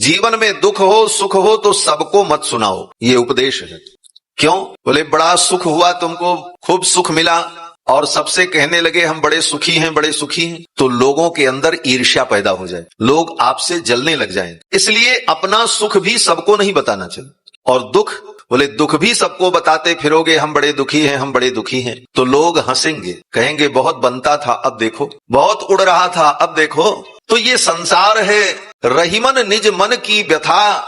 जीवन में दुख हो सुख हो तो सबको मत सुनाओ, ये उपदेश है। क्यों? बोले बड़ा सुख हुआ तुमको, खूब सुख मिला और सबसे कहने लगे हम बड़े सुखी हैं, बड़े सुखी हैं, तो लोगों के अंदर ईर्ष्या पैदा हो जाए, लोग आपसे जलने लग जाएं। इसलिए अपना सुख भी सबको नहीं बताना चाहिए। और दुख, बोले दुख भी सबको बताते फिरोगे हम बड़े दुखी हैं, हम बड़े दुखी हैं, तो लोग हंसेंगे, कहेंगे बहुत बनता था अब देखो, बहुत उड़ रहा था अब देखो। तो ये संसार है, रहीमन निज मन की व्यथा,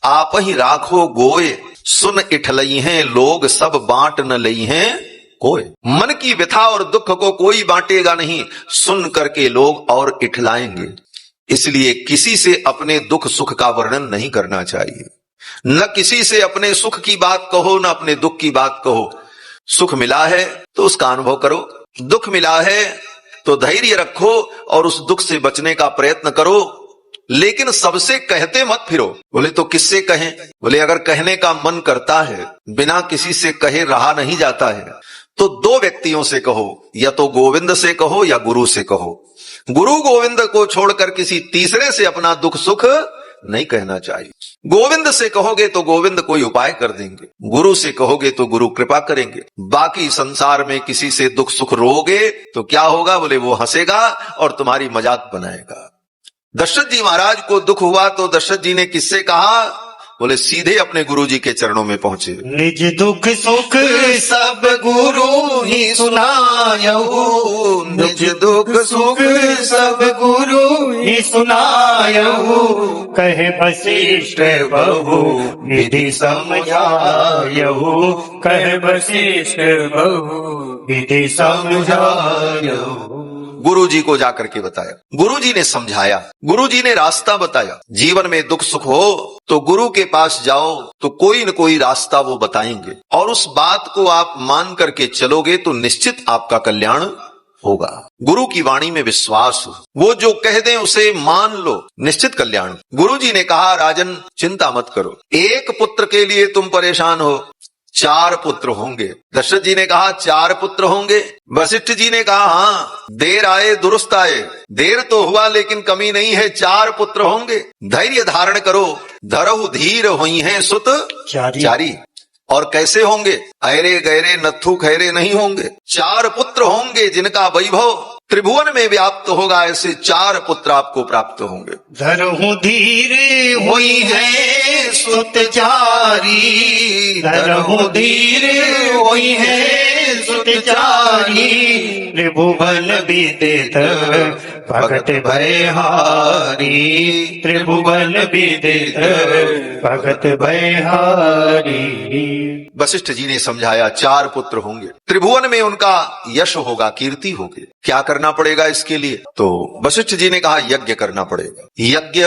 आप ही राखो गोए, सुन इठलई हैं लोग सब बांट न लई हैं कोई। मन की व्यथा और दुख को कोई बांटेगा नहीं, सुन करके लोग और इठलाएंगे। इसलिए किसी से अपने दुख सुख का वर्णन नहीं करना चाहिए, न किसी से अपने सुख की बात कहो, न अपने दुख की बात कहो। सुख मिला है तो उसका अनुभव करो, दुख मिला है तो धैर्य रखो और उस दुख से बचने का प्रयत्न करो, लेकिन सबसे कहते मत फिरो। बोले तो किससे कहें? बोले अगर कहने का मन करता है, बिना किसी से कहे रहा नहीं जाता है, तो दो व्यक्तियों से कहो, या तो गोविंद से कहो या गुरु से कहो। गुरु गोविंद को छोड़कर किसी तीसरे से अपना दुख सुख नहीं कहना चाहिए। गोविंद से कहोगे तो गोविंद कोई उपाय कर देंगे, गुरु से कहोगे तो गुरु कृपा करेंगे। बाकी संसार में किसी से दुख सुख रोगे तो क्या होगा? बोले वो हंसेगा और तुम्हारी मजाक बनाएगा। दशरथ जी महाराज को दुख हुआ तो दशरथ जी ने किससे कहा? बोले सीधे अपने गुरु जी के चरणों में पहुंचे। निज दुख सुख सब गुरु ही सुनायहु, निज दुख सुख सब गुरु ही सुनायहु, कहे वशिष्ठ बहु विधि समझायहु, कहे वशिष्ठ बहु विधि समझायहु। गुरु जी को जाकर के बताया, गुरु जी ने समझाया, गुरु जी ने रास्ता बताया। जीवन में दुख सुख हो तो गुरु के पास जाओ तो कोई न कोई रास्ता वो बताएंगे, और उस बात को आप मान करके चलोगे तो निश्चित आपका कल्याण होगा। गुरु की वाणी में विश्वास हो, वो जो कह दें उसे मान लो, निश्चित कल्याण। गुरु जी ने कहा राजन चिंता मत करो, एक पुत्र के लिए तुम परेशान हो, 4 पुत्र होंगे। दशरथ जी ने कहा 4 पुत्र होंगे। वशिष्ठ जी ने कहा हाँ, देर आए दुरुस्त आए, देर तो हुआ लेकिन कमी नहीं है, 4 पुत्र होंगे। धैर्य धारण करो, धरहु धीर हुई हैं सुत चारी। और कैसे होंगे? ऐरे गैरे नत्थु खैरे नहीं होंगे। 4 पुत्र होंगे जिनका वैभव त्रिभुवन में व्याप्त होगा, ऐसे 4 पुत्र आपको प्राप्त होंगे। धरहु धीर हुई है सुत चारी, धरहु धीर हुई है सुत चारी, त्रिभुवन विदित भगत भयहारी, त्रिभुवन विदित भगत भयहारी। वशिष्ठ जी ने समझाया 4 पुत्र होंगे, त्रिभुवन में उनका यश होगा, कीर्ति होगी। क्या करना पड़ेगा इसके लिए? तो वशिष्ठ जी ने कहा यज्ञ करना पड़ेगा। यज्ञ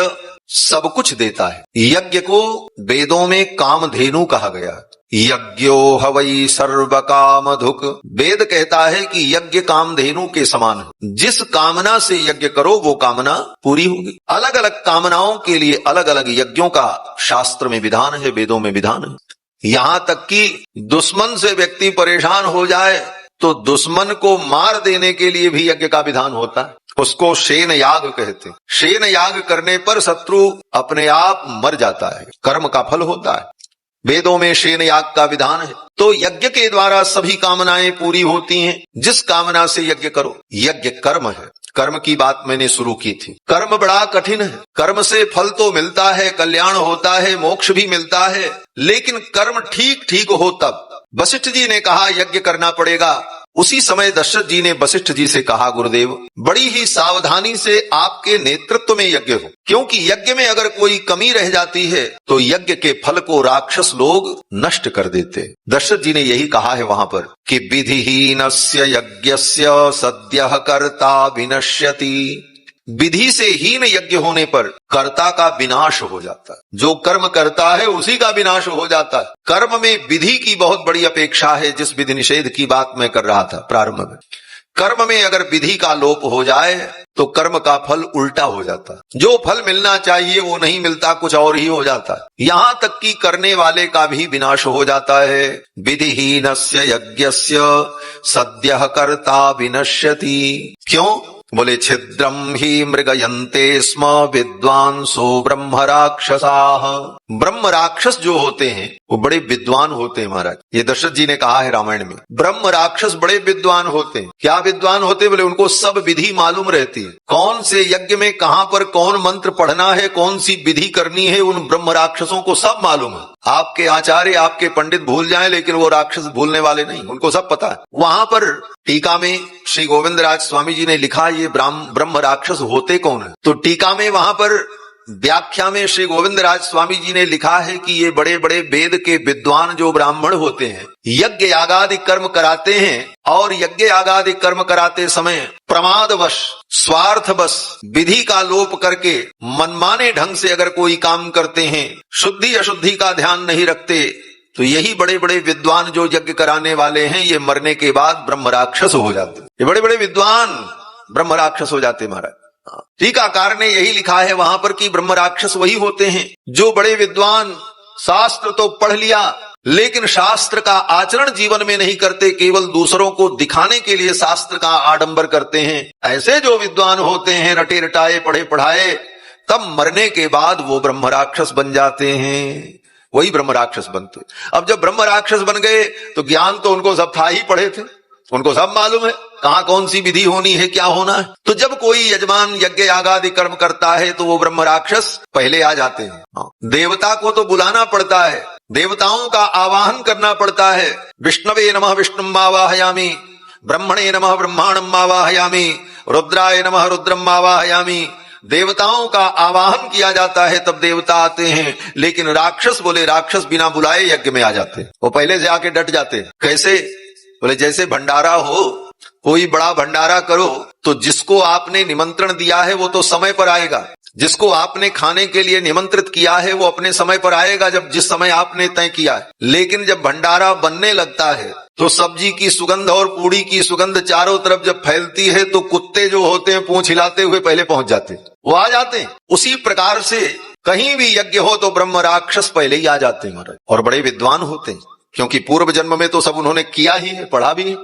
सब कुछ देता है। यज्ञ को वेदों में कामधेनु कहा गया है। यज्ञो हवै सर्व कामधुक, वेद कहता है कि यज्ञ कामधेनु के समान है। जिस कामना से यज्ञ करो वो कामना पूरी होगी। अलग अलग कामनाओं के लिए अलग अलग यज्ञों का शास्त्र में विधान है, वेदों में विधान है। यहां तक कि दुश्मन से व्यक्ति परेशान हो जाए तो दुश्मन को मार देने के लिए भी यज्ञ का विधान होता है, उसको शेन याग कहते हैं। शेन याग करने पर शत्रु अपने आप मर जाता है, कर्म का फल होता है। वेदों में शेन याग का विधान है। तो यज्ञ के द्वारा सभी कामनाएं पूरी होती हैं। जिस कामना से यज्ञ करो, यज्ञ कर्म है। कर्म की बात मैंने शुरू की थी। कर्म बड़ा कठिन है, कर्म से फल तो मिलता है, कल्याण होता है, मोक्ष भी मिलता है, लेकिन कर्म ठीक ठीक हो तब। वशिष्ठ जी ने कहा यज्ञ करना पड़ेगा। उसी समय दशरथ जी ने वशिष्ठ जी से कहा गुरुदेव बड़ी ही सावधानी से आपके नेतृत्व में यज्ञ हो, क्योंकि यज्ञ में अगर कोई कमी रह जाती है तो यज्ञ के फल को राक्षस लोग नष्ट कर देते। दशरथ जी ने यही कहा है वहां पर कि विधिहीनस्य यज्ञस्य सद्यः कर्ता विनश्यति। विधि से हीन यज्ञ होने पर कर्ता का विनाश हो जाता है। जो कर्म करता है उसी का विनाश हो जाता है। कर्म में विधि की बहुत बड़ी अपेक्षा है, जिस विधि निषेध की बात मैं कर रहा था प्रारंभ में। कर्म में अगर विधि का लोप हो जाए तो कर्म का फल उल्टा हो जाता है। जो फल मिलना चाहिए वो नहीं मिलता, कुछ और ही हो जाता है। यहां तक कि करने वाले का भी विनाश हो जाता है। विधिहीनस्य यज्ञस्य सद्यः कर्ता विनश्यति। क्यों? बोले छिद्रम ही मृगयन्ते स्म विद्वांसो ब्रह्म राक्षसाः। ब्रह्म राक्षस जो होते हैं वो बड़े विद्वान होते हैं महाराज। ये दशरथ जी ने कहा है रामायण में, ब्रह्म राक्षस बड़े विद्वान होते हैं। क्या विद्वान होते हैं? बोले उनको सब विधि मालूम रहती है, कौन से यज्ञ में कहां पर कौन मंत्र पढ़ना है, कौन सी विधि करनी है, उन ब्रह्म राक्षसों को सब मालूम है। आपके आचार्य आपके पंडित भूल जाएं लेकिन वो राक्षस भूलने वाले नहीं, उनको सब पता है। वहां पर टीका में श्री गोविंद राज स्वामी जी ने लिखा ये ब्रह्म राक्षस होते कौन है, तो टीका में वहां पर व्याख्या में श्री गोविंद राज स्वामी जी ने लिखा है कि ये बड़े बड़े वेद के विद्वान जो ब्राह्मण होते हैं, यज्ञ यागादि कर्म कराते हैं और यज्ञ यागादि कर्म कराते समय प्रमादवश स्वार्थवश विधि का लोप करके मनमाने ढंग से अगर कोई काम करते हैं, शुद्धि अशुद्धि का ध्यान नहीं रखते, तो यही बड़े बड़े विद्वान जो यज्ञ कराने वाले हैं ये मरने के बाद ब्रह्म राक्षस हो जाते। ये बड़े बड़े विद्वान ब्रह्म राक्षस हो जाते महाराज। टीकाकार ने यही लिखा है वहां पर कि ब्रह्म राक्षस वही होते हैं जो बड़े विद्वान, शास्त्र तो पढ़ लिया लेकिन शास्त्र का आचरण जीवन में नहीं करते, केवल दूसरों को दिखाने के लिए शास्त्र का आडंबर करते हैं। ऐसे जो विद्वान होते हैं, रटे रटाए पढ़े पढ़ाए, तब मरने के बाद वो ब्रह्म राक्षस बन जाते हैं, वही ब्रह्म राक्षस बनते। अब जब ब्रह्म राक्षस बन गए तो ज्ञान तो उनको सब था ही, पढ़े थे, उनको सब मालूम है कहां कौन सी विधि होनी है, क्या होना है। तो जब कोई यजमान यज्ञ यागादि कर्म करता है तो वो ब्रह्म राक्षस पहले आ जाते हैं। देवता को तो बुलाना पड़ता है, देवताओं का आवाहन करना पड़ता है। विष्णवे नमः विष्णुम आवाहयामि, ब्रह्मणे नमः ब्रह्माणम आवाहयामि, रुद्राय नमः रुद्रम आवाहयामि। देवताओं का आवाहन किया जाता है तब देवता आते हैं, लेकिन राक्षस बोले राक्षस बिना बुलाए यज्ञ में आ जाते, वो पहले से आके डट जाते। कैसे? बोले जैसे भंडारा हो, कोई बड़ा भंडारा करो तो जिसको आपने निमंत्रण दिया है वो तो समय पर आएगा, जिसको आपने खाने के लिए निमंत्रित किया है वो अपने समय पर आएगा, जब जिस समय आपने तय किया है। लेकिन जब भंडारा बनने लगता है तो सब्जी की सुगंध और पूड़ी की सुगंध चारों तरफ जब फैलती है तो कुत्ते जो होते हैं पूंछ हिलाते हुए पहले पहुंच जाते, वो आ जाते हैं। उसी प्रकार से कहीं भी यज्ञ हो तो ब्रह्म राक्षस पहले ही आ जाते हैं महाराज, और बड़े विद्वान होते हैं क्योंकि पूर्व जन्म में तो सब उन्होंने किया ही है, पढ़ा भी है।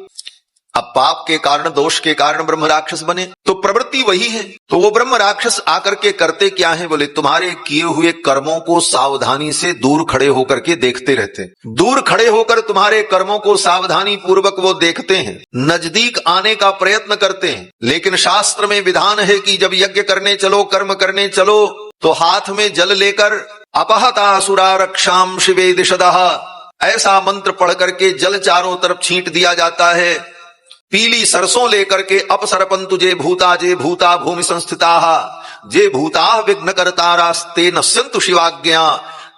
अब पाप के कारण, दोष के कारण ब्रह्म राक्षस बने तो प्रवृत्ति वही है। तो वो ब्रह्म राक्षस आकर के करते क्या है? बोले तुम्हारे किए हुए कर्मों को सावधानी से दूर खड़े होकर के देखते रहते, दूर खड़े होकर तुम्हारे कर्मों को सावधानी पूर्वक वो देखते हैं, नजदीक आने का प्रयत्न करते हैं। लेकिन शास्त्र में विधान है कि जब यज्ञ करने चलो, कर्म करने चलो, तो हाथ में जल लेकर अपहता असुरा रक्षाम शिवे दिशदः, ऐसा मंत्र पढ़ करके जल चारों तरफ छींट दिया जाता है। पीली सरसों लेकर के अपसरपंतु जे भूता भूमि संस्थिता, जे भूता विघ्न करतारास्ते नश्यन्तु शिवाज्ञा,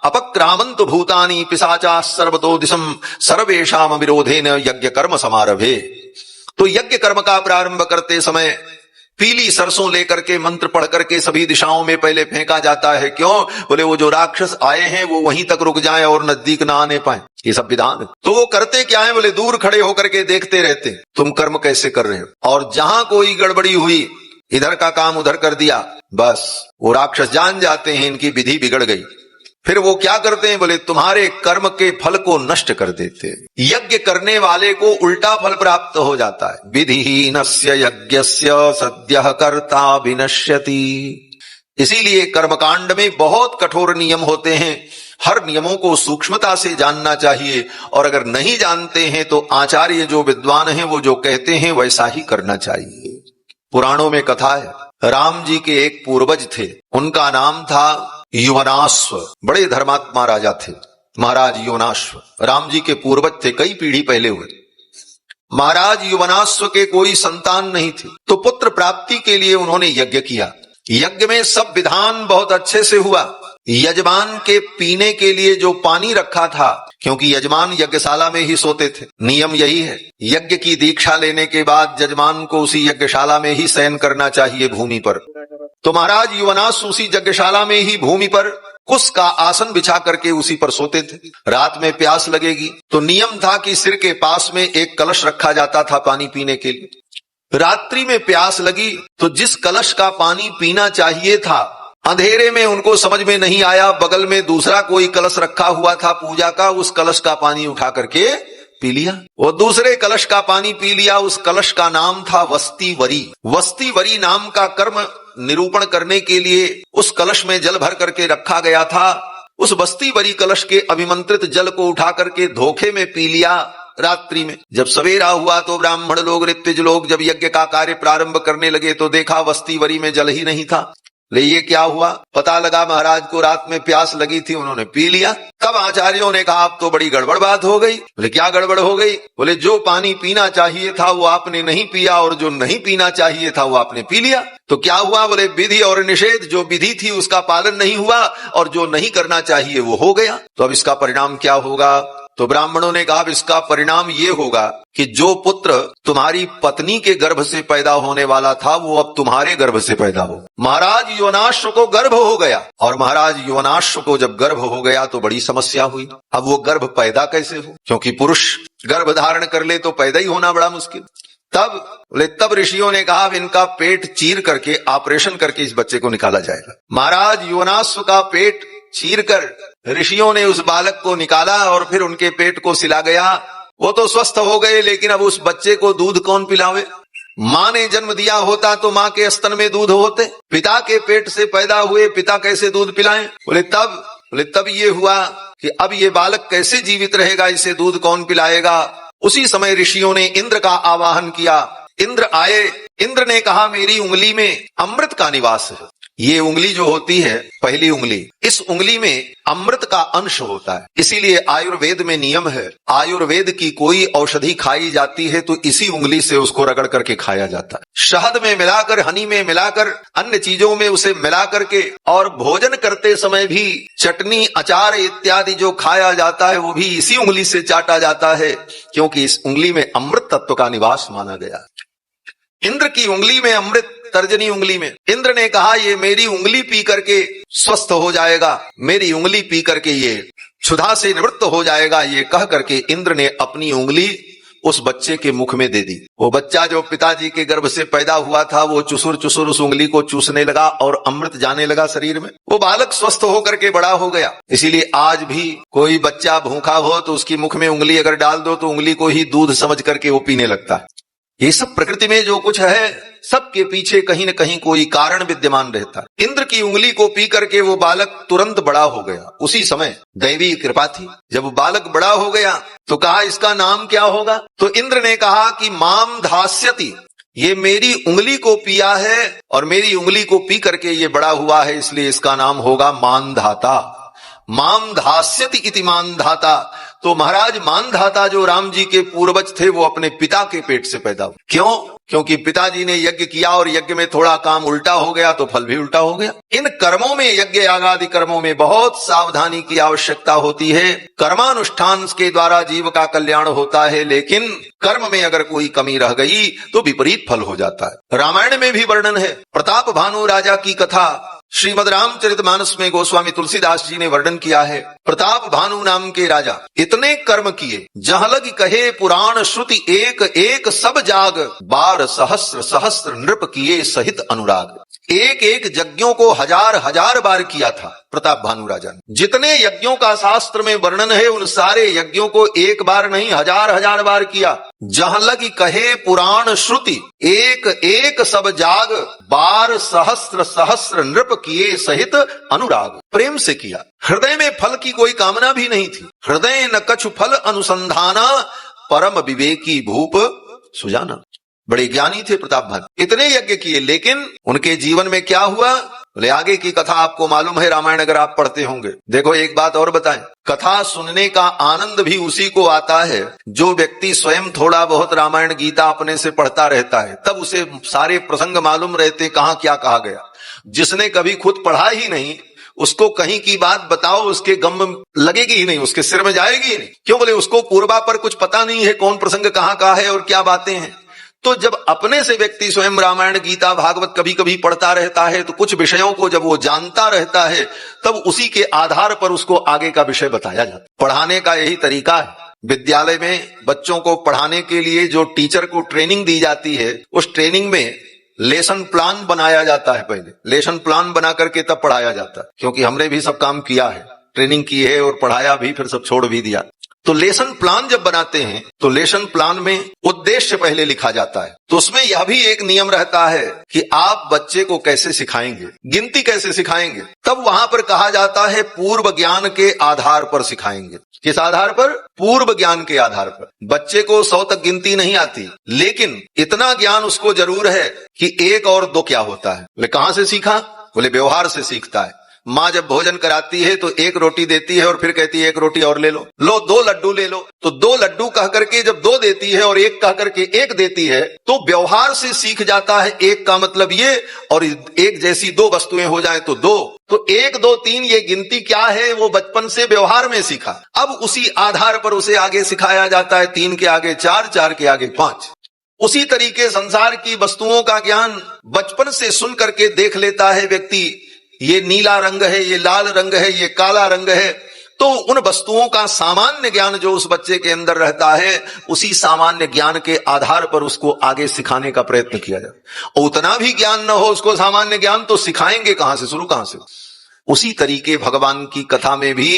अपक्रामन्तु भूतानि पिशाचा सर्वतो दिशम सर्वेषाम विरोधेन यज्ञ कर्म समारभे। तो यज्ञ कर्म का प्रारंभ करते समय पीली सरसों लेकर के मंत्र पढ़ करके सभी दिशाओं में पहले फेंका जाता है। क्यों? बोले वो जो राक्षस आए हैं वो वहीं तक रुक जाएं और नजदीक ना आने पाए, ये सब विधान। तो वो करते क्या है? बोले दूर खड़े होकर के देखते रहते तुम कर्म कैसे कर रहे हो, और जहां कोई गड़बड़ी हुई, इधर का काम उधर कर दिया, बस वो राक्षस जान जाते हैं इनकी विधि बिगड़ गई। फिर वो क्या करते हैं? बोले तुम्हारे कर्म के फल को नष्ट कर देते। यज्ञ करने वाले को उल्टा फल प्राप्त हो जाता है। विधिहीनस्य यज्ञस्य सद्यः कर्ता विनश्यति। इसीलिए कर्मकांड में बहुत कठोर नियम होते हैं, हर नियमों को सूक्ष्मता से जानना चाहिए, और अगर नहीं जानते हैं तो आचार्य जो विद्वान हैं वो जो कहते हैं वैसा ही करना चाहिए। पुराणों में कथा है, राम जी के एक पूर्वज थे, उनका नाम था युवनाश्व। बड़े धर्मात्मा राजा थे महाराज युवनाश्व, राम जी के पूर्वज थे, कई पीढ़ी पहले हुए। महाराज युवनाश्व के कोई संतान नहीं थी, तो पुत्र प्राप्ति के लिए उन्होंने यज्ञ किया। यज्ञ में सब विधान बहुत अच्छे से हुआ। यजमान के पीने के लिए जो पानी रखा था, क्योंकि यजमान यज्ञशाला में ही सोते थे, नियम यही है, यज्ञ की दीक्षा लेने के बाद यजमान को उसी यज्ञशाला में ही शयन करना चाहिए भूमि पर। तो महाराज युवनाश उसी यज्ञशाला में ही भूमि पर कुश का आसन बिछा करके उसी पर सोते थे। रात में प्यास लगेगी तो नियम था कि सिर के पास में एक कलश रखा जाता था पानी पीने के लिए। रात्रि में प्यास लगी तो जिस कलश का पानी पीना चाहिए था, अंधेरे में उनको समझ में नहीं आया, बगल में दूसरा कोई कलश रखा हुआ था पूजा का, उस कलश का पानी उठा करके पी लिया। वो दूसरे कलश का पानी पी लिया। उस कलश का नाम था वस्तीवरी। वस्तीवरी नाम का कर्म निरूपण करने के लिए उस कलश में जल भर करके रखा गया था। उस वस्तीवरी कलश के अभिमंत्रित जल को उठा करके धोखे में पी लिया। रात्रि में जब सवेरा हुआ तो ब्राह्मण लोग, ऋत्विज लोग जब यज्ञ का कार्य प्रारंभ करने लगे तो देखा वस्तीवरी में जल ही नहीं था। ले ये क्या हुआ? पता लगा महाराज को रात में प्यास लगी थी, उन्होंने पी लिया। तब आचार्यों ने कहा अब तो बड़ी गड़बड़ बात हो गई। बोले क्या गड़बड़ हो गई? बोले जो पानी पीना चाहिए था वो आपने नहीं पिया और जो नहीं पीना चाहिए था वो आपने पी लिया। तो क्या हुआ? बोले विधि और निषेध, जो विधि थी उसका पालन नहीं हुआ और जो नहीं करना चाहिए वो हो गया। तो अब इसका परिणाम क्या होगा? तो ब्राह्मणों ने कहा इसका परिणाम ये होगा कि जो पुत्र तुम्हारी पत्नी के गर्भ से पैदा होने वाला था वो अब तुम्हारे गर्भ से पैदा हो। महाराज योनाश्व को गर्भ हो गया और महाराज योनाश्व को जब गर्भ हो गया तो बड़ी समस्या हुई। अब वो गर्भ पैदा कैसे हो? क्योंकि पुरुष गर्भ धारण कर ले तो पैदा ही होना बड़ा मुश्किल। तब ऋषियों ने कहा इनका पेट चीर करके ऑपरेशन करके इस बच्चे को निकाला जाएगा। महाराज योनाश्व का पेट चीर कर ऋषियों ने उस बालक को निकाला और फिर उनके पेट को सिला गया। वो तो स्वस्थ हो गए, लेकिन अब उस बच्चे को दूध कौन पिलावे? माँ ने जन्म दिया होता तो माँ के स्तन में दूध होते, पिता के पेट से पैदा हुए, पिता कैसे दूध पिलाएं? बोले तब ये हुआ कि अब ये बालक कैसे जीवित रहेगा, इसे दूध कौन पिलाएगा? उसी समय ऋषियों ने इंद्र का आवाहन किया। इंद्र आए। इंद्र ने कहा मेरी उंगली में अमृत का निवास है। ये उंगली जो होती है पहली उंगली, इस उंगली में अमृत का अंश होता है। इसीलिए आयुर्वेद में नियम है, आयुर्वेद की कोई औषधि खाई जाती है तो इसी उंगली से उसको रगड़ करके खाया जाता है। शहद में मिलाकर, हनी में मिलाकर, अन्य चीजों में उसे मिला करके, और भोजन करते समय भी चटनी, अचार इत्यादि जो खाया जाता है वो भी इसी उंगली से चाटा जाता है, क्योंकि इस उंगली में अमृत तत्व का निवास माना गया। इंद्र की उंगली में अमृत, तर्जनी उंगली में। इंद्र ने कहा ये मेरी उंगली पी करके स्वस्थ हो जाएगा, मेरी उंगली पी करके ये क्षुधा से निवृत्त हो जाएगा। ये कह करके इंद्र ने अपनी उंगली उस बच्चे के मुख में दे दी। वो बच्चा जो पिताजी के गर्भ से पैदा हुआ था वो चुसुर चुसुर उस उंगली को चूसने लगा और अमृत जाने लगा शरीर में। वो बालक स्वस्थ होकर के बड़ा हो गया। इसीलिए आज भी कोई बच्चा भूखा हो तो उसकी मुख में उंगली अगर डाल दो तो उंगली को ही दूध समझ करके वो पीने लगता है। ये सब प्रकृति में जो कुछ है सबके पीछे कहीं न कहीं कोई कारण विद्यमान रहता है। इंद्र की उंगली को पी करके वो बालक तुरंत बड़ा हो गया। उसी समय दैवी कृपा थी। जब बालक बड़ा हो गया तो कहा इसका नाम क्या होगा? तो इंद्र ने कहा कि माम धास्यति, ये मेरी उंगली को पिया है और मेरी उंगली को पी करके ये बड़ा हुआ है, इसलिए इसका नाम होगा मानधाता। माम धास्यति इति मानधाता। तो महाराज मानधाता जो राम जी के पूर्वज थे वो अपने पिता के पेट से पैदा हुए। क्यों? क्योंकि पिताजी ने यज्ञ किया और यज्ञ में थोड़ा काम उल्टा हो गया तो फल भी उल्टा हो गया। इन कर्मों में, यज्ञ यागादि कर्मों में बहुत सावधानी की आवश्यकता होती है। कर्मानुष्ठान के द्वारा जीव का कल्याण होता है, लेकिन कर्म में अगर कोई कमी रह गई तो विपरीत फल हो जाता है। रामायण में भी वर्णन है। प्रताप भानु राजा की कथा श्रीमद रामचरितमानस में गोस्वामी तुलसीदास जी ने वर्णन किया है। प्रताप भानु नाम के राजा इतने कर्म किए, जहां लग कहे पुराण श्रुति एक एक सब जाग, बार सहस्र सहस्र नृप किए सहित अनुराग। एक एक यज्ञों को हजार हजार बार किया था प्रताप भानु राजा ने। जितने यज्ञों का शास्त्र में वर्णन है उन सारे यज्ञों को एक बार नहीं हजार हजार बार किया। जहां लगी कहे पुराण श्रुति एक एक सब जाग, बार सहस्र सहस्र नृप किए सहित अनुराग। प्रेम से किया, हृदय में फल की कोई कामना भी नहीं थी। हृदय न कछु फल अनुसंधाना, परम विवेकी भूप सुजाना। बड़े ज्ञानी थे प्रताप भानु। इतने यज्ञ किए, लेकिन उनके जीवन में क्या हुआ? बोले आगे की कथा आपको मालूम है, रामायण अगर आप पढ़ते होंगे। देखो एक बात और बताएं, कथा सुनने का आनंद भी उसी को आता है जो व्यक्ति स्वयं थोड़ा बहुत रामायण गीता अपने से पढ़ता रहता है। तब उसे सारे प्रसंग मालूम रहते, कहाँ क्या कहा गया। जिसने कभी खुद पढ़ा ही नहीं उसको कहीं की बात बताओ, उसके गम लगेगी ही नहीं, उसके सिर में जाएगी ही नहीं। क्यों? बोले उसको पूर्वा पर कुछ पता नहीं है, कौन प्रसंग कहाँ का है और क्या बातें हैं। तो जब अपने से व्यक्ति स्वयं रामायण गीता भागवत कभी कभी पढ़ता रहता है तो कुछ विषयों को जब वो जानता रहता है तब उसी के आधार पर उसको आगे का विषय बताया जाता है। पढ़ाने का यही तरीका है। विद्यालय में बच्चों को पढ़ाने के लिए जो टीचर को ट्रेनिंग दी जाती है, उस ट्रेनिंग में लेसन प्लान बनाया जाता है। पहले लेसन प्लान बना करके तब पढ़ाया जाता है, क्योंकि हमने भी सब काम किया है, ट्रेनिंग की है और पढ़ाया भी, फिर सब छोड़ भी दिया। तो लेसन प्लान जब बनाते हैं तो लेसन प्लान में उद्देश्य पहले लिखा जाता है। तो उसमें यह भी एक नियम रहता है कि आप बच्चे को कैसे सिखाएंगे, गिनती कैसे सिखाएंगे। तब वहां पर कहा जाता है पूर्व ज्ञान के आधार पर सिखाएंगे। किस आधार पर? पूर्व ज्ञान के आधार पर। बच्चे को 100 तक गिनती नहीं आती, लेकिन इतना ज्ञान उसको जरूर है कि 1 और 2 क्या होता है। बोले कहां से सीखा? बोले व्यवहार से सीखता है। माँ जब भोजन कराती है तो 1 रोटी देती है और फिर कहती है 1 रोटी और ले लो, 2 लड्डू ले लो। तो 2 लड्डू कह करके जब 2 देती है और 1 कह करके 1 देती है तो व्यवहार से सीख जाता है। 1 का मतलब ये और 1 जैसी 2 वस्तुएं हो जाए तो 2। तो 1, 2, 3 ये गिनती क्या है वो बचपन से व्यवहार में सीखा। अब उसी आधार पर उसे आगे सिखाया जाता है। 3 के आगे 4, 4 के आगे 5। उसी तरीके संसार की वस्तुओं का ज्ञान बचपन से सुन करके देख लेता है व्यक्ति। ये नीला रंग है, ये लाल रंग है, ये काला रंग है। तो उन वस्तुओं का सामान्य ज्ञान जो उस बच्चे के अंदर रहता है, उसी सामान्य ज्ञान के आधार पर उसको आगे सिखाने का प्रयत्न किया जाए। उतना भी ज्ञान न हो उसको सामान्य ज्ञान, तो सिखाएंगे कहां से, शुरू कहां से? उसी तरीके भगवान की कथा में भी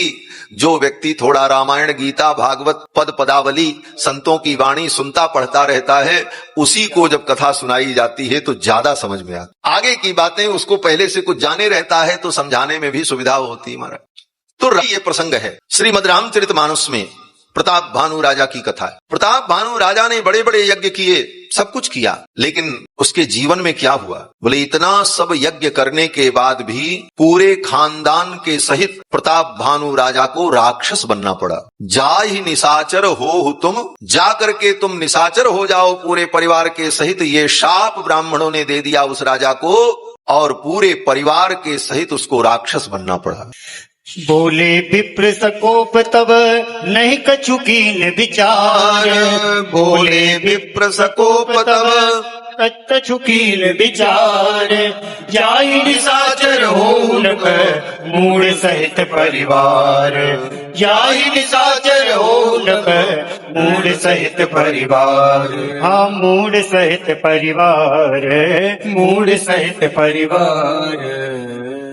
जो व्यक्ति थोड़ा रामायण, गीता, भागवत, पद पदावली, संतों की वाणी सुनता पढ़ता रहता है, उसी को जब कथा सुनाई जाती है तो ज्यादा समझ में आता। आगे की बातें उसको पहले से कुछ जाने रहता है तो समझाने में भी सुविधा होती है महाराज। तो ये प्रसंग है श्रीमद् रामचरितमानस में प्रताप भानु राजा की कथा है। प्रताप भानु राजा ने बड़े बड़े यज्ञ किए, सब कुछ किया, लेकिन उसके जीवन में क्या हुआ? बोले इतना सब यज्ञ करने के बाद भी पूरे खानदान के सहित प्रताप भानु राजा को राक्षस बनना पड़ा। जा ही निशाचर हो तुम, जा करके तुम निशाचर हो जाओ पूरे परिवार के सहित। ये शाप ब्राह्मणों ने दे दिया उस राजा को और पूरे परिवार के सहित उसको राक्षस बनना पड़ा। बोले विप्र सकोप तब नहीं कछु कीन विचार, बोले विप्र सकोप तब कछु कीन विचार। जाई निशाचर होन मूढ़ सहित परिवार, जाई निशाचर होन मूढ़ सहित परिवार। हाँ मूढ़ सहित परिवार, मूढ़ सहित परिवार।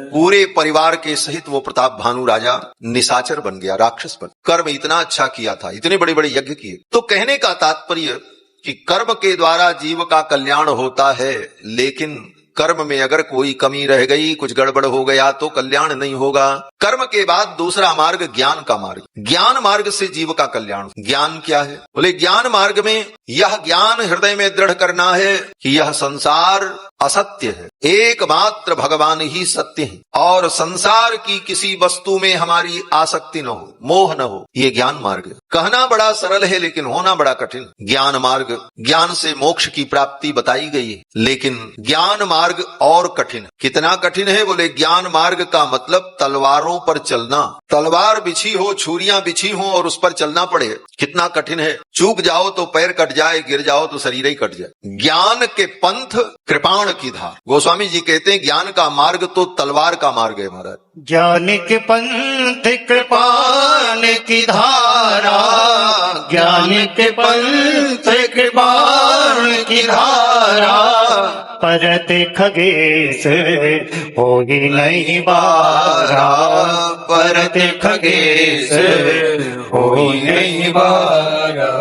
पूरे परिवार के सहित वो प्रताप भानु राजा निशाचर बन गया, राक्षस बन। कर्म इतना अच्छा किया था, इतने बड़े बड़े यज्ञ किए। तो कहने का तात्पर्य कि कर्म के द्वारा जीव का कल्याण होता है, लेकिन कर्म में अगर कोई कमी रह गई, कुछ गड़बड़ हो गया तो कल्याण नहीं होगा। कर्म के बाद दूसरा मार्ग ज्ञान का मार्ग। ज्ञान मार्ग से जीव का कल्याण। ज्ञान क्या है? बोले ज्ञान मार्ग में यह ज्ञान हृदय में दृढ़ करना है कि यह संसार असत्य है, एकमात्र भगवान ही सत्य है और संसार की किसी वस्तु में हमारी आसक्ति न हो, मोह न हो। ये ज्ञान मार्ग है। कहना बड़ा सरल है लेकिन होना बड़ा कठिन। ज्ञान मार्ग, ज्ञान से मोक्ष की प्राप्ति बताई गई है, लेकिन ज्ञान मार्ग और कठिन। कितना कठिन है? बोले ज्ञान मार्ग का मतलब तलवारों पर चलना। तलवार बिछी हो, छुरियां बिछी हो और उस पर चलना पड़े, कितना कठिन है। चूक जाओ तो पैर कट जाए, गिर जाओ तो शरीर ही कट जाए। ज्ञान के पंथ कृपाण की धार। गोस्वामी जी कहते हैं ज्ञान का मार्ग तो तलवार का मार्ग है महाराज। ज्ञान के पंथ कृपाण की धारा, ज्ञान के पंथ कृपाण की धारा। परत खगेश होगी नहीं बारा, परत खगेश होगी नहीं बारा।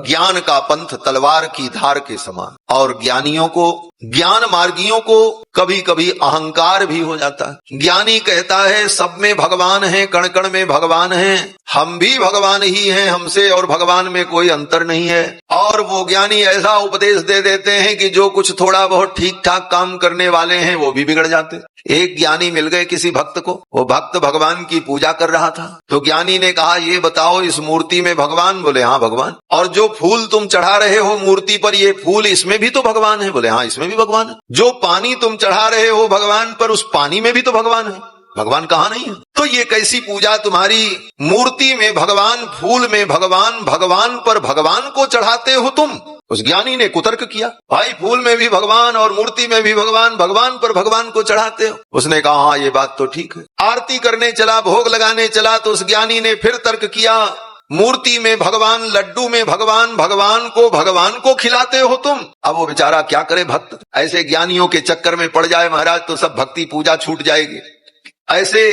ज्ञान का पंथ तलवार की धार के समान। और ज्ञानियों को, ज्ञान मार्गियों को कभी कभी अहंकार भी हो जाता है। ज्ञानी कहता है सब में भगवान है, कण कण में भगवान है, हम भी भगवान ही हैं, हमसे और भगवान में कोई अंतर नहीं है। और वो ज्ञानी ऐसा उपदेश दे देते हैं कि जो कुछ थोड़ा बहुत ठीक ठाक काम करने वाले हैं वो भी बिगड़ जाते। एक ज्ञानी मिल गए किसी भक्त को, वो भक्त भगवान की पूजा कर रहा था, तो ज्ञानी ने कहा ये बताओ इस मूर्ति में भगवान? बोले हाँ भगवान। और जो फूल तुम चढ़ा रहे हो मूर्ति पर, ये फूल इसमें भी तो भगवान है? बोले हाँ इसमें भी भगवान है। जो पानी तुम चढ़ा रहे हो भगवान पर, उस पानी में भी तो भगवान है, भगवान कहाँ नहीं है? तो ये कैसी पूजा तुम्हारी? मूर्ति में भगवान, फूल में भगवान, भगवान पर भगवान को चढ़ाते हो तुम। उस ज्ञानी ने कुतर्क किया, भाई फूल में भी भगवान और मूर्ति में भी भगवान, भगवान पर भगवान को चढ़ाते हो। उसने कहा हाँ ये बात तो ठीक है। आरती करने चला, भोग लगाने चला, तो उस ज्ञानी ने फिर तर्क किया, मूर्ति में भगवान, लड्डू में भगवान, भगवान को खिलाते हो तुम। अब वो बेचारा क्या करे भक्त, ऐसे ज्ञानियों के चक्कर में पड़ जाए महाराज तो सब भक्ति पूजा छूट जाएगी। ऐसे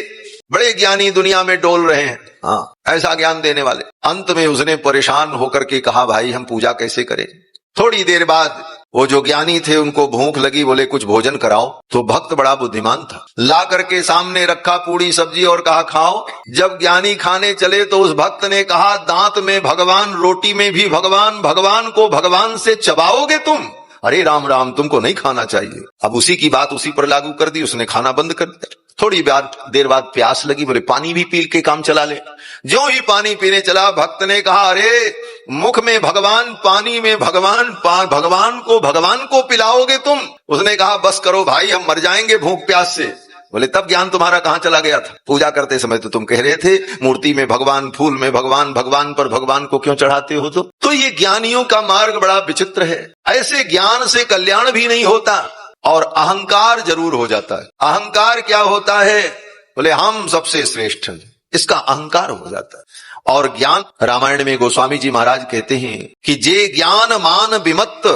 बड़े ज्ञानी दुनिया में डोल रहे हैं, हाँ, ऐसा ज्ञान देने वाले। अंत में उसने परेशान होकर के कहा, भाई हम पूजा कैसे करें। थोड़ी देर बाद वो जो ज्ञानी थे उनको भूख लगी, बोले कुछ भोजन कराओ। तो भक्त बड़ा बुद्धिमान था, ला करके सामने रखा पूड़ी सब्जी और कहा खाओ। जब ज्ञानी खाने चले तो उस भक्त ने कहा, दांत में भगवान, रोटी में भी भगवान, भगवान को भगवान से चबाओगे तुम? अरे राम राम, तुमको नहीं खाना चाहिए। अब उसी की बात उसी पर लागू कर दी, उसने खाना बंद कर दिया। थोड़ी देर बाद प्यास लगी, बोले पानी भी पी के काम चला ले। जो ही पानी पीने चला, भक्त ने कहा, अरे मुख में भगवान, पानी में भगवान, भगवान को पिलाओगे तुम? उसने कहा, बस करो भाई, हम मर जाएंगे भूख प्यास से। बोले तब ज्ञान तुम्हारा कहां चला गया था? पूजा करते समय तो तुम कह रहे थे मूर्ति में भगवान, फूल में भगवान, भगवान पर भगवान को क्यों चढ़ाते हो? तो ये ज्ञानियों का मार्ग बड़ा विचित्र है। ऐसे ज्ञान से कल्याण भी नहीं होता और अहंकार जरूर हो जाता है। अहंकार क्या होता है? बोले हम सबसे श्रेष्ठ हैं, इसका अहंकार हो जाता है। और ज्ञान, रामायण में गोस्वामी जी महाराज कहते हैं कि जे ज्ञान मान विमत्त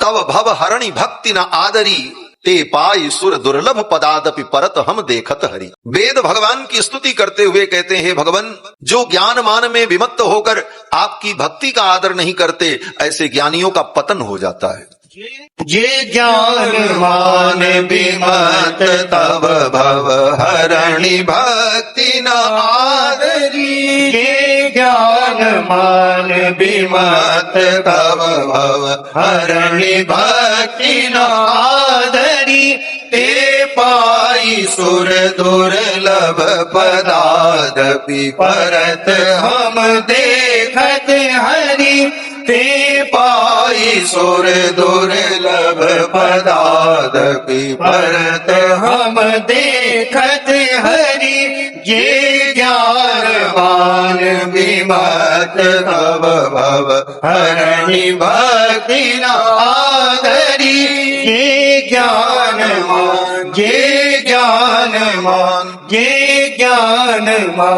तब भव हरणि भक्ति न आदरी ते पाई सुर दुर्लभ पदादपि परत हम देखत हरि। वेद भगवान की स्तुति करते हुए कहते हैं, भगवान जो ज्ञान मान में विमत्त होकर आपकी भक्ति का आदर नहीं करते, ऐसे ज्ञानियों का पतन हो जाता है। जे ज्ञान मान विमत तब भव हरणि भक्ति न आदरी। जे ज्ञान मान विमत तब भव हरणि भक्ति न आदरी। ते पाई सुर दुर्लभ पदादपि परत हम देखत हरि। ते पाई सुर दुर्लभ पदादपि परत हम देखत हरि। जे ज्ञानवान विमत तब भव हरणि भक्ति न आदरी। जे ज्ञानवान, जे ज्ञानवान, जे ज्ञानवान।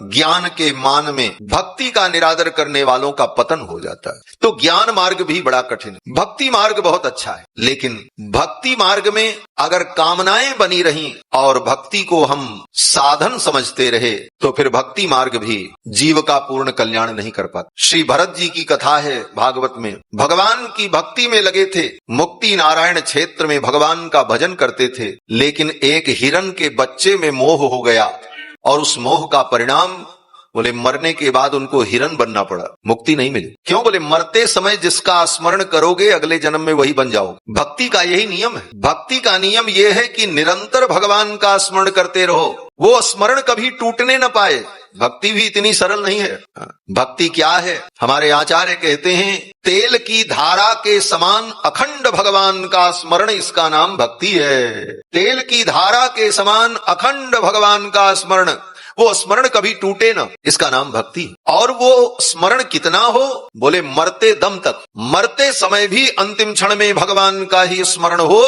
ज्ञान के मान में भक्ति का निरादर करने वालों का पतन हो जाता है। तो ज्ञान मार्ग भी बड़ा कठिन है। भक्ति मार्ग बहुत अच्छा है, लेकिन भक्ति मार्ग में अगर कामनाएं बनी रहीं और भक्ति को हम साधन समझते रहे तो फिर भक्ति मार्ग भी जीव का पूर्ण कल्याण नहीं कर पाता। श्री भरत जी की कथा है भागवत में, भगवान की भक्ति में लगे थे, मुक्ति नारायण क्षेत्र में भगवान का भजन करते थे, लेकिन एक हिरण के बच्चे में मोह हो गया और उस मोह का परिणाम, बोले मरने के बाद उनको हिरण बनना पड़ा, मुक्ति नहीं मिली। क्यों? बोले मरते समय जिसका स्मरण करोगे अगले जन्म में वही बन जाओगे। भक्ति का यही नियम है। भक्ति का नियम यह है कि निरंतर भगवान का स्मरण करते रहो, वो स्मरण कभी टूटने न पाए। भक्ति भी इतनी सरल नहीं है। भक्ति क्या है? हमारे आचार्य कहते हैं, तेल की धारा के समान अखंड भगवान का स्मरण, इसका नाम भक्ति है। तेल की धारा के समान अखंड भगवान का स्मरण, वो स्मरण कभी टूटे न, इसका नाम भक्ति। और वो स्मरण कितना हो? बोले मरते दम तक, मरते समय भी अंतिम क्षण में भगवान का ही स्मरण हो,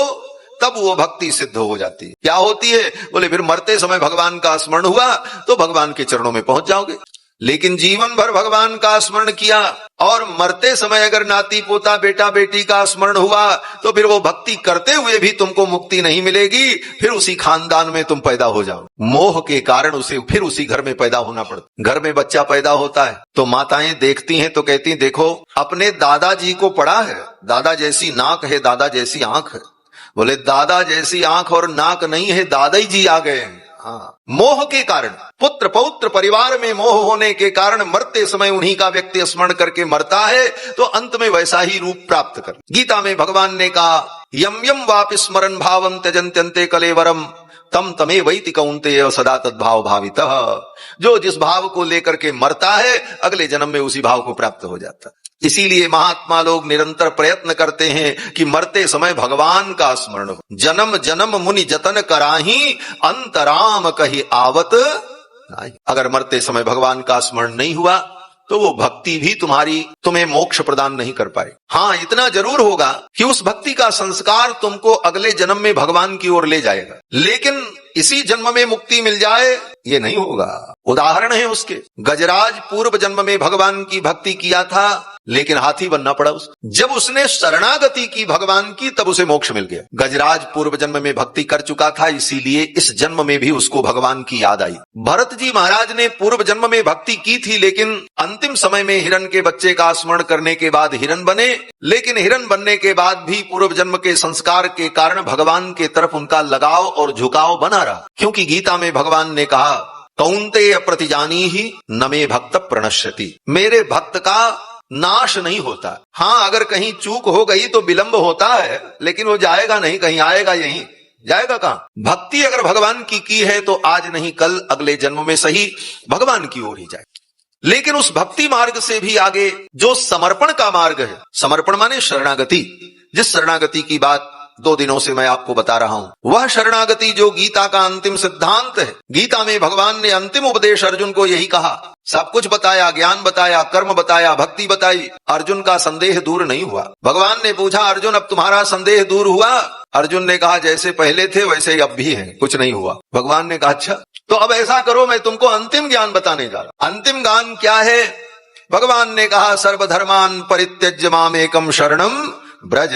तब वो भक्ति सिद्ध हो जाती है। क्या होती है? बोले फिर मरते समय भगवान का स्मरण हुआ तो भगवान के चरणों में पहुंच जाओगे। लेकिन जीवन भर भगवान का स्मरण किया और मरते समय अगर नाती पोता बेटा बेटी का स्मरण हुआ तो फिर वो भक्ति करते हुए भी तुमको मुक्ति नहीं मिलेगी। फिर उसी खानदान में तुम पैदा हो जाओ। मोह के कारण उसे फिर उसी घर में पैदा होना पड़ता। घर में बच्चा पैदा होता है तो माताएं देखती हैं तो कहती हैं, देखो अपने दादाजी को पड़ा है, दादा जैसी नाक है, दादा जैसी आंख है। बोले दादा जैसी आंख और नाक नहीं है, दादा जी आ गए हैं। हाँ, मोह के कारण, पुत्र पौत्र परिवार में मोह होने के कारण मरते समय उन्हीं का व्यक्ति स्मरण करके मरता है तो अंत में वैसा ही रूप प्राप्त कर। गीता में भगवान ने कहा, यम यम वापि स्मरण भावम त्यजन्त्यन्ते कलेवरम तम तमे वैति कौन्तेय सदा तद्भाव भावितः। जो जिस भाव को लेकर के मरता है अगले जन्म में उसी भाव को प्राप्त हो जाता है। इसीलिए महात्मा लोग निरंतर प्रयत्न करते हैं कि मरते समय भगवान का स्मरण हो। जन्म जन्म मुनि जतन कराही अंतराम कही आवत नहीं। अगर मरते समय भगवान का स्मरण नहीं हुआ तो वो भक्ति भी तुम्हें मोक्ष प्रदान नहीं कर पाए। हाँ, इतना जरूर होगा कि उस भक्ति का संस्कार तुमको अगले जन्म में भगवान की ओर ले जाएगा, लेकिन इसी जन्म में मुक्ति मिल जाए ये नहीं होगा। उदाहरण है उसके, गजराज पूर्व जन्म में भगवान की भक्ति किया था लेकिन हाथी बनना पड़ा उसको। जब उसने शरणागति की भगवान की, तब उसे मोक्ष मिल गया। गजराज पूर्व जन्म में भक्ति कर चुका था, इसीलिए इस जन्म में भी उसको भगवान की याद आई। भरत जी महाराज ने पूर्व जन्म में भक्ति की थी, लेकिन अंतिम समय में हिरण के बच्चे का स्मरण करने के बाद हिरण बने, लेकिन हिरण बनने के बाद भी पूर्व जन्म के संस्कार के कारण भगवान के तरफ उनका लगाव और झुकाव बना रहा। क्योंकि गीता में भगवान ने कहा, कौन्तेय प्रतिजानीहि न मे भक्त प्रणश्यति, मेरे भक्त का नाश नहीं होता। हाँ, अगर कहीं चूक हो गई तो विलंब होता है, लेकिन वो जाएगा नहीं, कहीं आएगा यहीं, जाएगा कहां। भक्ति अगर भगवान की है तो आज नहीं कल, अगले जन्म में सही भगवान की ओर ही जाए। लेकिन उस भक्ति मार्ग से भी आगे जो समर्पण का मार्ग है, समर्पण माने शरणागति, जिस शरणागति की बात 2 दिनों से मैं आपको बता रहा हूं, वह शरणागति जो गीता का अंतिम सिद्धांत है। गीता में भगवान ने अंतिम उपदेश अर्जुन को यही कहा, सब कुछ बताया, ज्ञान बताया, कर्म बताया, भक्ति बताई। अर्जुन का संदेह दूर नहीं हुआ। भगवान ने पूछा, अर्जुन अब तुम्हारा संदेह दूर हुआ? अर्जुन ने कहा, जैसे पहले थे वैसे ही अब भी है, कुछ नहीं हुआ। भगवान ने कहा, अच्छा तो अब ऐसा करो, मैं तुमको अंतिम ज्ञान बताने जा रहा। अंतिम ज्ञान क्या है? भगवान ने कहा, सर्वधर्मान परित्यज्य मामेकम शरणम ब्रज,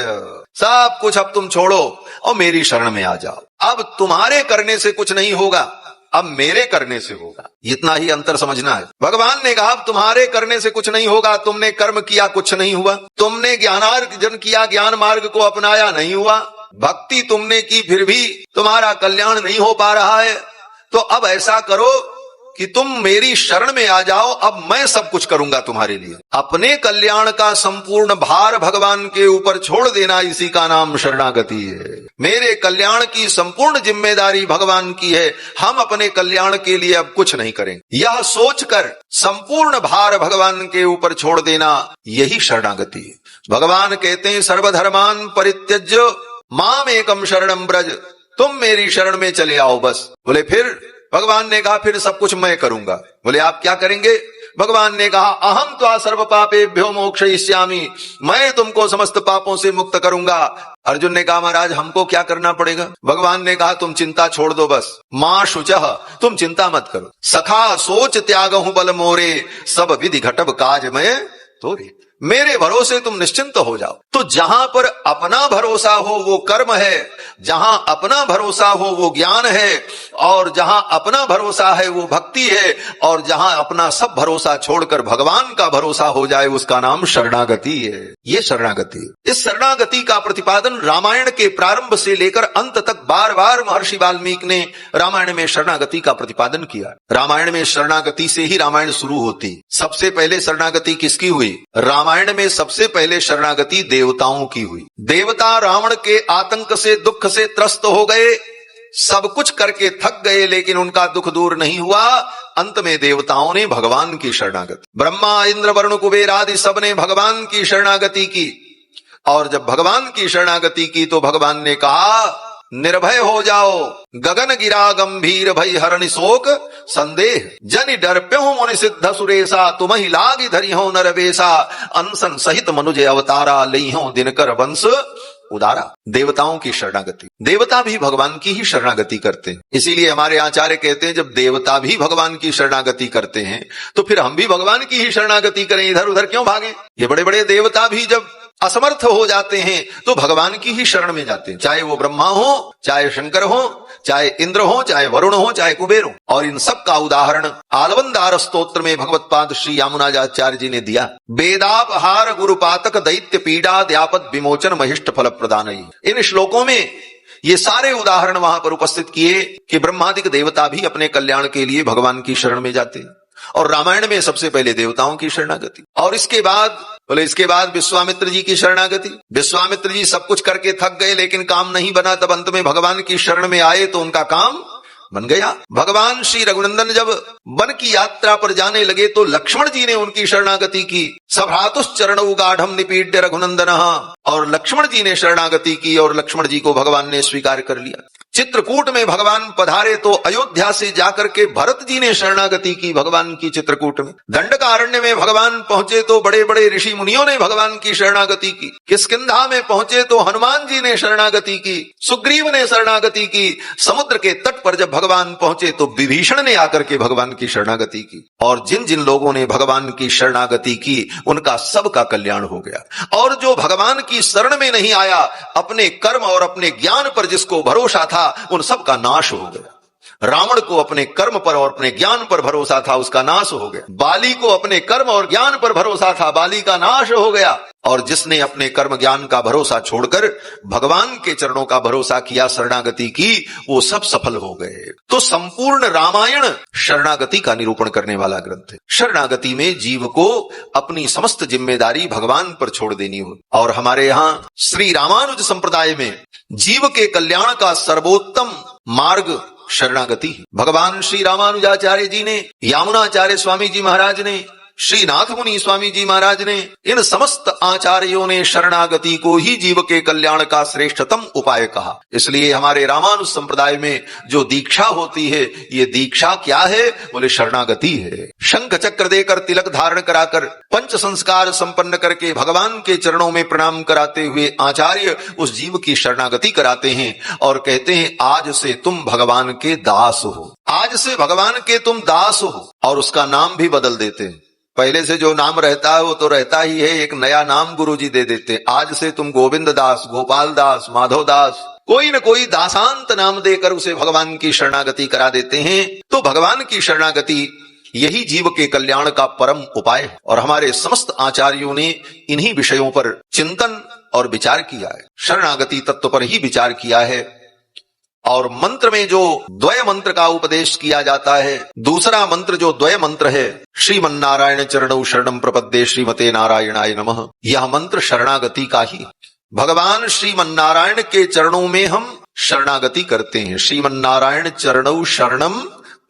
सब कुछ अब तुम छोड़ो और मेरी शरण में आ जाओ। अब तुम्हारे करने से कुछ नहीं होगा, अब मेरे करने से होगा। इतना ही अंतर समझना है। भगवान ने कहा, अब तुम्हारे करने से कुछ नहीं होगा, तुमने कर्म किया कुछ नहीं हुआ, तुमने ज्ञानार्जन किया, ज्ञान मार्ग को अपनाया नहीं हुआ, भक्ति तुमने की फिर भी तुम्हारा कल्याण नहीं हो पा रहा है। तो अब ऐसा करो कि तुम मेरी शरण में आ जाओ, अब मैं सब कुछ करूंगा तुम्हारे लिए। अपने कल्याण का संपूर्ण भार भगवान के ऊपर छोड़ देना, इसी का नाम शरणागति है। मेरे कल्याण की संपूर्ण जिम्मेदारी भगवान की है, हम अपने कल्याण के लिए अब कुछ नहीं करेंगे। यह सोचकर संपूर्ण भार भगवान के ऊपर छोड़ देना, यही शरणागति है। भगवान कहते हैं, सर्वधर्मान परित्यज्य माम एकम शरणम ब्रज, तुम मेरी शरण में चले आओ बस। बोले फिर? भगवान ने कहा, फिर सब कुछ मैं करूंगा। बोले आप क्या करेंगे? भगवान ने कहा, अहम त्वा सर्व पापेभ्यो मोक्षयिष्यामि, मैं तुमको समस्त पापों से मुक्त करूंगा। अर्जुन ने कहा, महाराज हमको क्या करना पड़ेगा? भगवान ने कहा, तुम चिंता छोड़ दो बस, मां शुचः, तुम चिंता मत करो। सखा सोच त्यागहु बल मोरे, सब विधि घटब काज में तोरे, मेरे भरोसे तुम निश्चिंत हो जाओ। तो जहां पर अपना भरोसा हो वो कर्म है, जहां अपना भरोसा हो वो ज्ञान है, और जहां अपना भरोसा है वो भक्ति है, और जहां अपना सब भरोसा छोड़कर भगवान का भरोसा हो जाए, उसका नाम शरणागति है। ये शरणागति है। इस शरणागति का प्रतिपादन रामायण के प्रारंभ से लेकर अंत तक बार बार महर्षि वाल्मीकि ने रामायण में शरणागति का प्रतिपादन किया। रामायण में शरणागति से ही रामायण शुरू होती। सबसे पहले शरणागति किसकी हुई? रामायण में सबसे पहले शरणागति देवताओं की हुई। देवता रावण के आतंक से, दुख से त्रस्त हो गए, सब कुछ करके थक गए, लेकिन उनका दुख दूर नहीं हुआ। अंत में देवताओं ने भगवान की शरणागति, ब्रह्मा इंद्र वरुण कुबेर आदि सब ने भगवान की शरणागति की। और जब भगवान की शरणागति की तो भगवान ने कहा, निर्भय हो जाओ, गगन गिरा गंभीर भई हरण शोक संदेह, जनि डरप्यो मुनि सिद्ध सुरेशा, तुम ही लागी धरि हो नरवेशा, अनसन सहित मनुज अवतारा, लइहो दिनकर वंश उदारा। देवताओं की शरणागति, देवता भी भगवान की ही शरणागति करते हैं। इसीलिए हमारे आचार्य कहते हैं, जब देवता भी भगवान की शरणागति करते हैं तो फिर हम भी भगवान की ही शरणागति करें, इधर उधर क्यों भागें। ये बड़े बड़े देवता भी जब असमर्थ हो जाते हैं तो भगवान की ही शरण में जाते हैं, चाहे वो ब्रह्मा हो, चाहे शंकर हो, चाहे इंद्र हो, चाहे वरुण हो, चाहे कुबेर हो। और इन सब का उदाहरण आलवंदार स्तोत्र में भगवत्पाद श्री यामुनाचार्य जी ने दिया। वेदापहार गुरुपातक दैत्य पीड़ा द्यापद विमोचन महिष्ट फल प्रदान। इन श्लोकों में ये सारे उदाहरण वहां पर उपस्थित किए कि ब्रह्मादिक देवता भी अपने कल्याण के लिए भगवान की शरण में जाते हैं। और रामायण में सबसे पहले देवताओं की शरणागति, और इसके बाद विश्वामित्र जी की शरणागति। विश्वामित्र जी सब कुछ करके थक गए, लेकिन काम नहीं बना, तब अंत में भगवान की शरण में आए तो उनका काम बन गया। भगवान श्री रघुनंदन जब वन की यात्रा पर जाने लगे तो लक्ष्मण जी ने उनकी शरणागति की। सभ्रातुश्चरण गाढ़म निपीड्य रघुनंदन, और लक्ष्मण जी ने शरणागति की और लक्ष्मण जी को भगवान ने स्वीकार कर लिया। चित्रकूट में भगवान पधारे तो अयोध्या से जाकर के भरत जी ने शरणागति की भगवान की चित्रकूट में। दंडकारण्य में भगवान पहुंचे तो बड़े बड़े ऋषि मुनियों ने भगवान की शरणागति की। किष्किंधा में पहुंचे तो हनुमान जी ने शरणागति की, सुग्रीव ने शरणागति की। समुद्र के तट पर जब भगवान पहुंचे तो विभीषण ने आकर के भगवान की शरणागति की। और जिन जिन लोगों ने भगवान की शरणागति की उनका सबका कल्याण हो गया। और जो भगवान की शरण में नहीं आया, अपने कर्म और अपने ज्ञान पर जिसको भरोसा था, उन सब का नाश हो गया। रावण को अपने कर्म पर और अपने ज्ञान पर भरोसा था, उसका नाश हो गया। बाली को अपने कर्म और ज्ञान पर भरोसा था, बाली का नाश हो गया। और जिसने अपने कर्म ज्ञान का भरोसा छोड़कर भगवान के चरणों का भरोसा किया, शरणागति की, वो सब सफल हो गए। तो संपूर्ण रामायण शरणागति का निरूपण करने वाला ग्रंथ है। शरणागति में जीव को अपनी समस्त जिम्मेदारी भगवान पर छोड़ देनी हो। और हमारे यहाँ श्री रामानुज संप्रदाय में जीव के कल्याण का सर्वोत्तम मार्ग शरणागति है। भगवान श्री रामानुजाचार्य जी ने, यामुनाचार्य स्वामी जी महाराज ने, श्री नाथ मुनि स्वामी जी महाराज ने, इन समस्त आचार्यों ने शरणागति को ही जीव के कल्याण का श्रेष्ठतम उपाय कहा। इसलिए हमारे रामानुज संप्रदाय में जो दीक्षा होती है, ये दीक्षा क्या है? बोले शरणागति है। शंख चक्र देकर, तिलक धारण कराकर, पंच संस्कार संपन्न करके भगवान के चरणों में प्रणाम कराते हुए आचार्य उस जीव की शरणागति कराते हैं और कहते हैं, आज से तुम भगवान के दास हो, आज से भगवान के तुम दास हो। और उसका नाम भी बदल देते हैं। पहले से जो नाम रहता है वो तो रहता ही है, एक नया नाम गुरुजी दे देते। आज से तुम गोविंद दास, गोपाल दास, माधव दास, कोई न कोई दासांत नाम देकर उसे भगवान की शरणागति करा देते हैं। तो भगवान की शरणागति यही जीव के कल्याण का परम उपाय है। और हमारे समस्त आचार्यों ने इन्हीं विषयों पर चिंतन और विचार किया है, शरणागति तत्व पर ही विचार किया है। और मंत्र में जो द्वय मंत्र का उपदेश किया जाता है, दूसरा मंत्र जो द्वय मंत्र है, श्रीमन्नारायण चरणौ शरणम प्रपद्ये श्रीमते नारायणाय नमः, यह मंत्र शरणागति का ही। भगवान श्रीमन्नारायण के चरणों में हम शरणागति करते हैं। श्रीमन्नारायण चरणौ शरणम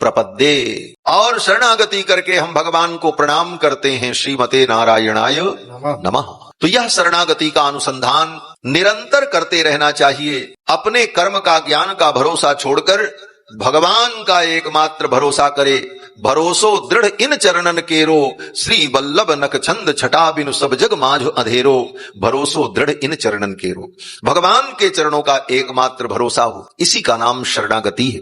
प्रपद्ये, और शरणागति करके हम भगवान को प्रणाम करते हैं, श्रीमते नारायणाय नमः। तो यह शरणागति का अनुसंधान निरंतर करते रहना चाहिए। अपने कर्म का, ज्ञान का भरोसा छोड़कर भगवान का एकमात्र भरोसा करे। भरोसो दृढ़ इन चरणन केरो, श्री वल्लभ नख छंद छटा बिनु सब जग माझ अधेरो। भरोसो दृढ़ इन चरणन केरो, भगवान के चरणों का एकमात्र भरोसा हो, इसी का नाम शरणागति है।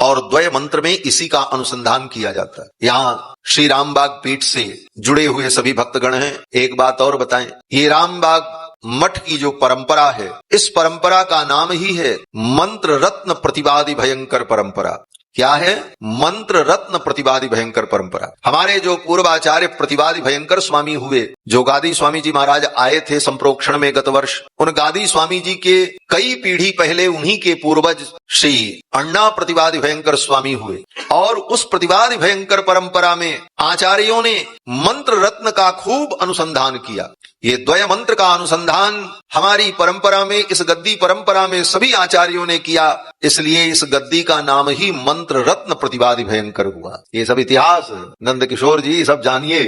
और द्वय मंत्र में इसी का अनुसंधान किया जाता है। यहाँ श्री रामबाग पीठ से जुड़े हुए सभी भक्तगण हैं। एक बात और बताएं, ये रामबाग मठ की जो परंपरा है, इस परंपरा का नाम ही है मंत्र रत्न प्रतिवादी भयंकर परंपरा। क्या है? मंत्र रत्न प्रतिवादी भयंकर परंपरा। हमारे जो पूर्वाचार्य प्रतिवादी भयंकर स्वामी हुए, जो गादी स्वामी जी महाराज आए थे संप्रोक्षण में गत वर्ष, उन गादी स्वामी जी के कई पीढ़ी पहले उन्हीं के पूर्वज श्री अण्णा प्रतिवादी भयंकर स्वामी हुए। और उस प्रतिवादी भयंकर परंपरा में आचार्यों ने मंत्र रत्न का खूब अनुसंधान किया। ये द्वय मंत्र का अनुसंधान हमारी परंपरा में, इस गद्दी परंपरा में सभी आचार्यों ने किया। इसलिए इस गद्दी का नाम ही मंत्र रत्न प्रतिवादी भयंकर हुआ। ये सब इतिहास नंद किशोर जी सब जानिए।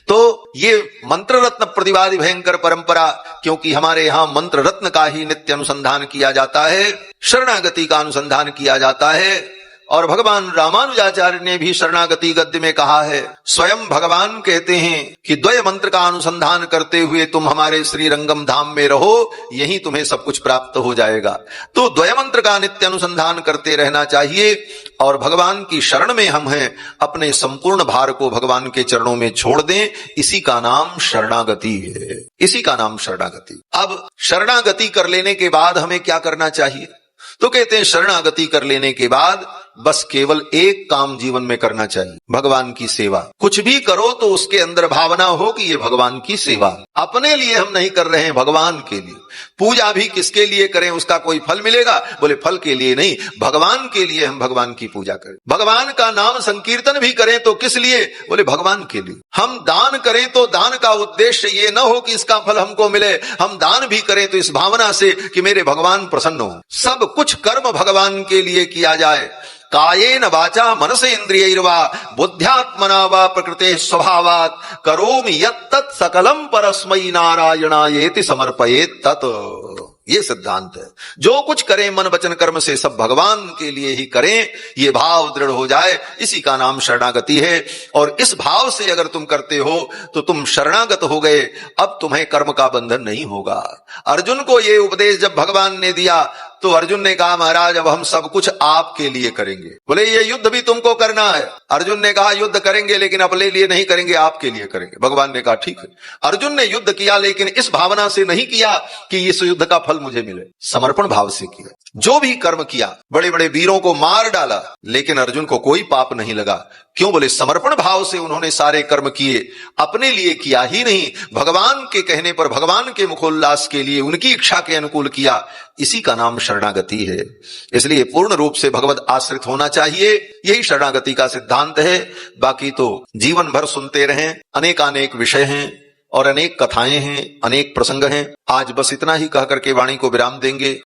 तो ये मंत्र रत्न प्रतिवादी भयंकर परंपरा, क्योंकि हमारे यहाँ मंत्र रत्न का ही नित्य अनुसंधान किया जाता है, शरणागति का अनुसंधान किया जाता है। और भगवान रामानुजाचार्य ने भी शरणागति गद्य में कहा है, स्वयं भगवान कहते हैं कि द्वय मंत्र का अनुसंधान करते हुए तुम हमारे श्री रंगम धाम में रहो, यही तुम्हें सब कुछ प्राप्त हो जाएगा। तो द्वय मंत्र का नित्य अनुसंधान करते रहना चाहिए। और भगवान की शरण में हम हैं, अपने संपूर्ण भार को भगवान के चरणों में छोड़ दें, इसी का नाम शरणागति है, इसी का नाम शरणागति। अब शरणागति कर लेने के बाद हमें क्या करना चाहिए? तो कहते हैं शरणागति कर लेने के बाद बस केवल एक काम जीवन में करना चाहिए, भगवान की सेवा। कुछ भी करो तो उसके अंदर भावना हो कि ये भगवान की सेवा, अपने लिए हम नहीं कर रहे हैं, भगवान के लिए। पूजा भी किसके लिए करें, उसका कोई फल मिलेगा? बोले फल के लिए नहीं, भगवान के लिए हम भगवान की पूजा करें। भगवान का नाम संकीर्तन भी करें तो किस लिए? बोले भगवान के लिए। हम दान करें तो दान का उद्देश्य ये न हो कि इसका फल हमको मिले, हम दान भी करें तो इस भावना से कि मेरे भगवान प्रसन्न हो। सब कुछ कर्म भगवान के लिए किया जाए। कायेन वाचा मनसे इंद्रियैर्वा बुद्ध्यात्मना वा प्रकृते स्वभावात् करोमि यत्तत् सकलम परस्मै नारायणायेति समर्पयेत् तत्। ये सिद्धांत है। जो कुछ करें मन वचन कर्म से सब भगवान के लिए ही करें, ये भाव दृढ़ हो जाए, इसी का नाम शरणागति है। और इस भाव से अगर तुम करते हो तो तुम शरणागत हो गए, अब तुम्हें कर्म का बंधन नहीं होगा। अर्जुन को ये उपदेश जब भगवान ने दिया तो अर्जुन ने कहा महाराज अब हम सब कुछ आपके लिए करेंगे। बोले ये युद्ध भी तुमको करना है। अर्जुन ने कहा युद्ध करेंगे लेकिन अपने लिए नहीं करेंगे, आपके लिए करेंगे। भगवान ने कहा ठीक है। अर्जुन ने युद्ध किया लेकिन इस भावना से नहीं किया कि इस युद्ध का फल मुझे मिले, समर्पण भाव से किया। जो भी कर्म किया, बड़े बड़े वीरों को मार डाला, लेकिन अर्जुन को कोई पाप नहीं लगा। क्यों? बोले समर्पण भाव से उन्होंने सारे कर्म किए, अपने लिए किया ही नहीं, भगवान के कहने पर, भगवान के मुखोल्लास के लिए, उनकी इच्छा के अनुकूल किया। इसी का नाम शरणागति है। इसलिए पूर्ण रूप से भगवत आश्रित होना चाहिए, यही शरणागति का सिद्धांत है। बाकी तो जीवन भर सुनते रहें, अनेकानेक विषय हैं और अनेक कथाएं हैं, अनेक प्रसंग हैं। आज बस इतना ही कहकर के वाणी को विराम देंगे।